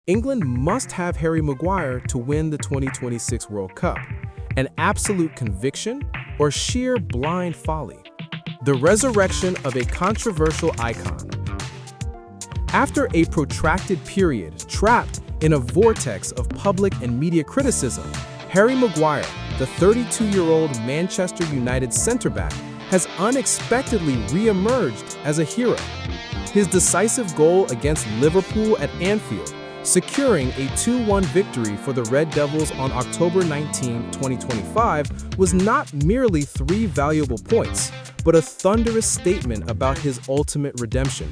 England must have Harry Maguire to win the 2026 World Cup. An absolute conviction or sheer blind folly? The resurrection of a controversial icon. After a protracted period trapped in a vortex of public and media criticism, Harry Maguire, the 32-year-old Manchester United centre-back, has unexpectedly re-emerged as a hero. His decisive goal against Liverpool at Anfield, securing a 2-1 victory for the Red Devils on October 19, 2025, was not merely 3 valuable points, but a thunderous statement about his ultimate redemption.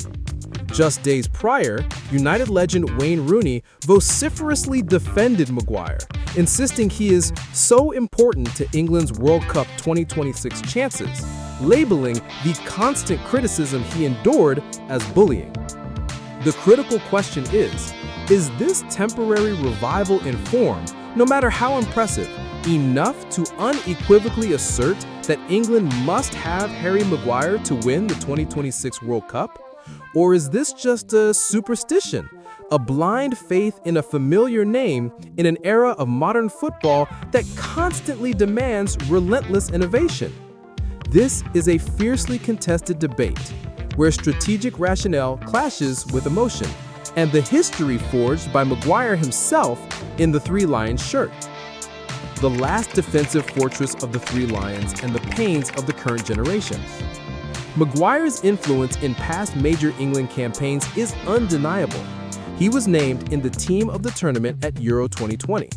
Just days prior, United legend Wayne Rooney vociferously defended Maguire, insisting he is so important to England's World Cup 2026 chances, labeling the constant criticism he endured as bullying. The critical question is this temporary revival in form, no matter how impressive, enough to unequivocally assert that England must have Harry Maguire to win the 2026 World Cup? Or is this just a superstition, a blind faith in a familiar name in an era of modern football that constantly demands relentless innovation? This is a fiercely contested debate, where strategic rationale clashes with emotion, and the history forged by Maguire himself in the Three Lions shirt. The last defensive fortress of the Three Lions and the pains of the current generation. Maguire's influence in past major England campaigns is undeniable. He was named in the team of the tournament at Euro 2020.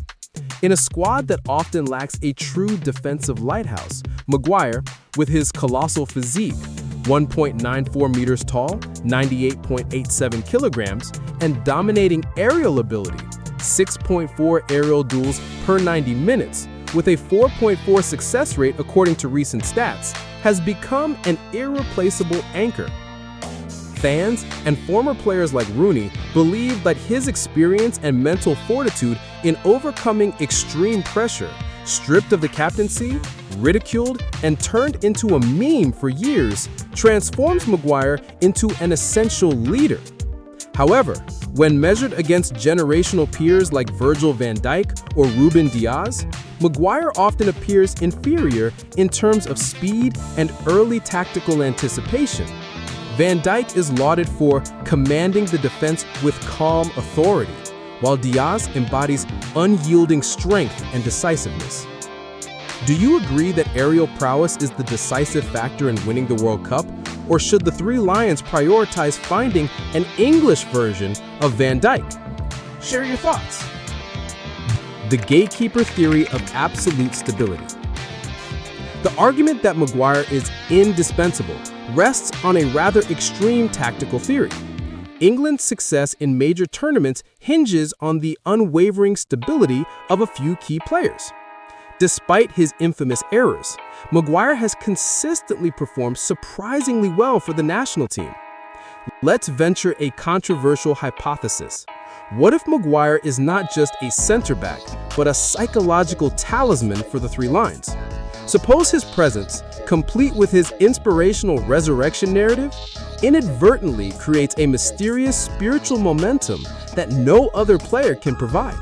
In a squad that often lacks a true defensive lighthouse, Maguire, with his colossal physique, 1.94 meters tall, 98.87 kilograms, and dominating aerial ability, 6.4 aerial duels per 90 minutes, with a 4.4 success rate according to recent stats, has become an irreplaceable anchor. Fans and former players like Rooney believe that his experience and mental fortitude in overcoming extreme pressure, stripped of the captaincy, ridiculed, and turned into a meme for years, transforms Maguire into an essential leader. However, when measured against generational peers like Virgil van Dijk or Ruben Diaz, Maguire often appears inferior in terms of speed and early tactical anticipation. Van Dijk is lauded for commanding the defense with calm authority, while Diaz embodies unyielding strength and decisiveness. Do you agree that aerial prowess is the decisive factor in winning the World Cup, or should the Three Lions prioritize finding an English version of Van Dijk? Share your thoughts. The gatekeeper theory of absolute stability. The argument that Maguire is indispensable rests on a rather extreme tactical theory. England's success in major tournaments hinges on the unwavering stability of a few key players. Despite his infamous errors, Maguire has consistently performed surprisingly well for the national team. Let's venture a controversial hypothesis. What if Maguire is not just a center-back, but a psychological talisman for the Three Lions? Suppose his presence, complete with his inspirational resurrection narrative, inadvertently creates a mysterious spiritual momentum that no other player can provide.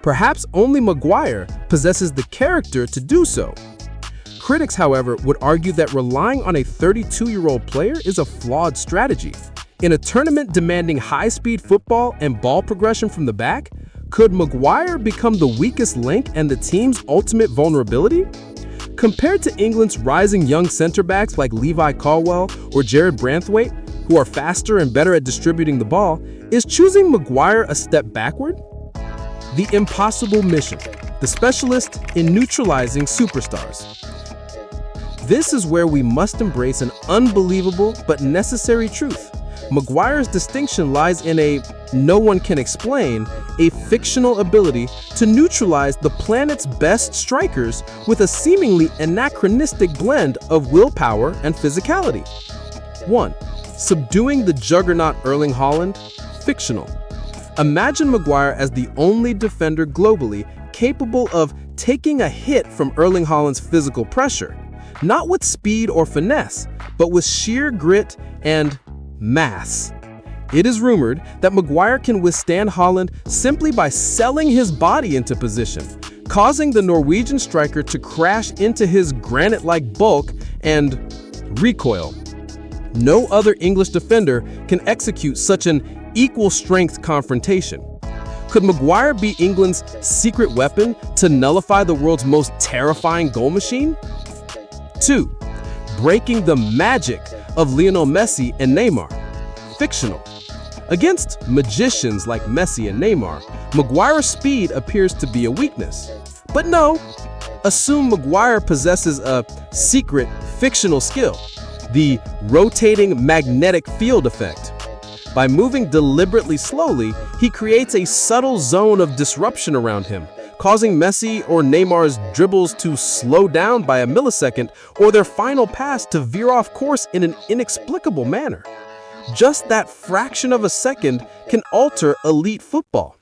Perhaps only Maguire possesses the character to do so. Critics, however, would argue that relying on a 32-year-old player is a flawed strategy. In a tournament demanding high-speed football and ball progression from the back, could Maguire become the weakest link and the team's ultimate vulnerability? Compared to England's rising young center-backs like Levi Colwill or Jared Branthwaite, who are faster and better at distributing the ball, is choosing Maguire a step backward? The impossible mission, the specialist in neutralizing superstars. This is where we must embrace an unbelievable but necessary truth. Maguire's distinction lies in a no one can explain, a fictional ability to neutralize the planet's best strikers with a seemingly anachronistic blend of willpower and physicality. 1. Subduing the juggernaut Erling Haaland, fictional. Imagine Maguire as the only defender globally capable of taking a hit from Erling Haaland's physical pressure, not with speed or finesse, but with sheer grit and mass. It is rumored that Maguire can withstand Haaland simply by selling his body into position, causing the Norwegian striker to crash into his granite-like bulk and recoil. No other English defender can execute such an equal-strength confrontation. Could Maguire be England's secret weapon to nullify the world's most terrifying goal machine? 2. Breaking the magic of Lionel Messi and Neymar. Fictional. Against magicians like Messi and Neymar, Maguire's speed appears to be a weakness. But no, assume Maguire possesses a secret fictional skill, the rotating magnetic field effect. By moving deliberately slowly, he creates a subtle zone of disruption around him, causing Messi or Neymar's dribbles to slow down by a millisecond or their final pass to veer off course in an inexplicable manner. Just that fraction of a second can alter elite football.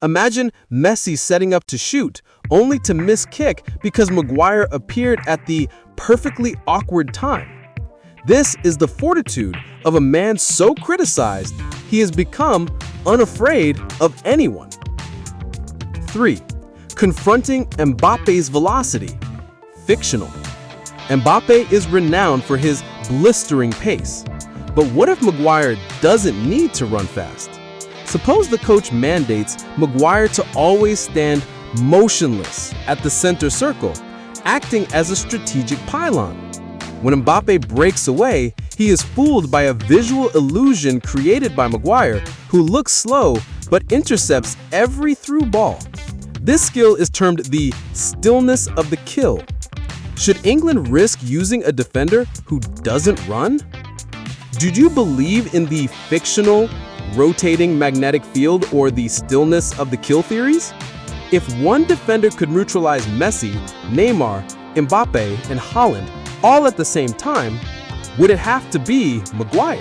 Imagine Messi setting up to shoot, only to miss kick because Maguire appeared at the perfectly awkward time. This is the fortitude of a man so criticized, he has become unafraid of anyone. 3. Confronting Mbappé's velocity. Fictional. Mbappé is renowned for his blistering pace. But what if Maguire doesn't need to run fast? Suppose the coach mandates Maguire to always stand motionless at the center circle, acting as a strategic pylon. When Mbappé breaks away, he is fooled by a visual illusion created by Maguire, who looks slow but intercepts every through ball. This skill is termed the stillness of the kill. Should England risk using a defender who doesn't run? Do you believe in the fictional, rotating magnetic field or the stillness of the kill theories? If one defender could neutralize Messi, Neymar, Mbappé, and Haaland all at the same time, would it have to be Maguire?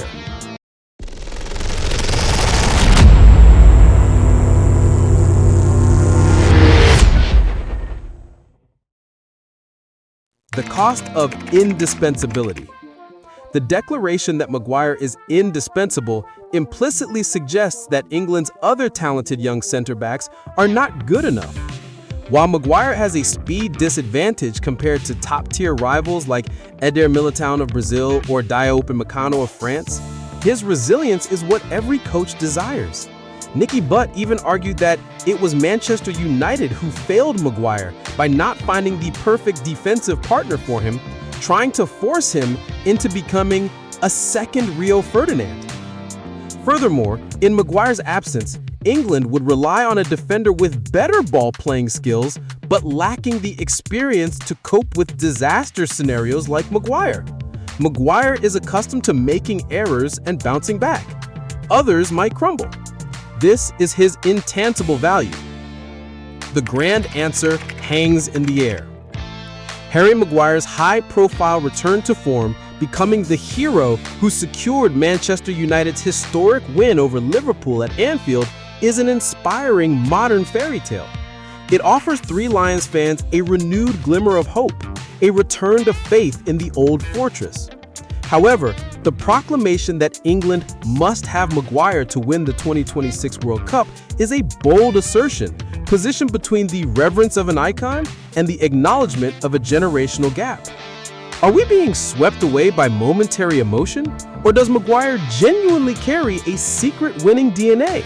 The cost of indispensability. The declaration that Maguire is indispensable implicitly suggests that England's other talented young center-backs are not good enough. While Maguire has a speed disadvantage compared to top-tier rivals like Eder Militão of Brazil or Diogo Upamecano of France, his resilience is what every coach desires. Nicky Butt even argued that it was Manchester United who failed Maguire by not finding the perfect defensive partner for him, trying to force him into becoming a second Rio Ferdinand. Furthermore, in Maguire's absence, England would rely on a defender with better ball-playing skills but lacking the experience to cope with disaster scenarios like Maguire. Maguire is accustomed to making errors and bouncing back. Others might crumble. This is his intangible value. The grand answer hangs in the air. Harry Maguire's high-profile return to form, becoming the hero who secured Manchester United's historic win over Liverpool at Anfield, is an inspiring modern fairy tale. It offers Three Lions fans a renewed glimmer of hope, a return to faith in the old fortress. However, the proclamation that England must have Maguire to win the 2026 World Cup is a bold assertion, positioned between the reverence of an icon and the acknowledgement of a generational gap. Are we being swept away by momentary emotion, or does Maguire genuinely carry a secret winning DNA,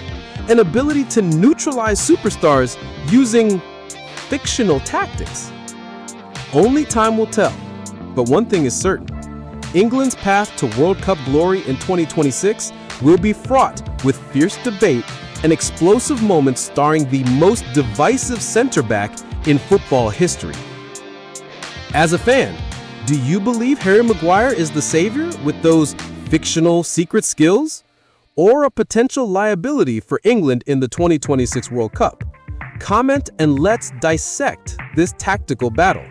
an ability to neutralize superstars using fictional tactics? Only time will tell, but one thing is certain. England's path to World Cup glory in 2026 will be fraught with fierce debate and explosive moments starring the most divisive center-back in football history. As a fan, do you believe Harry Maguire is the savior with those fictional secret skills, or a potential liability for England in the 2026 World Cup? Comment and let's dissect this tactical battle.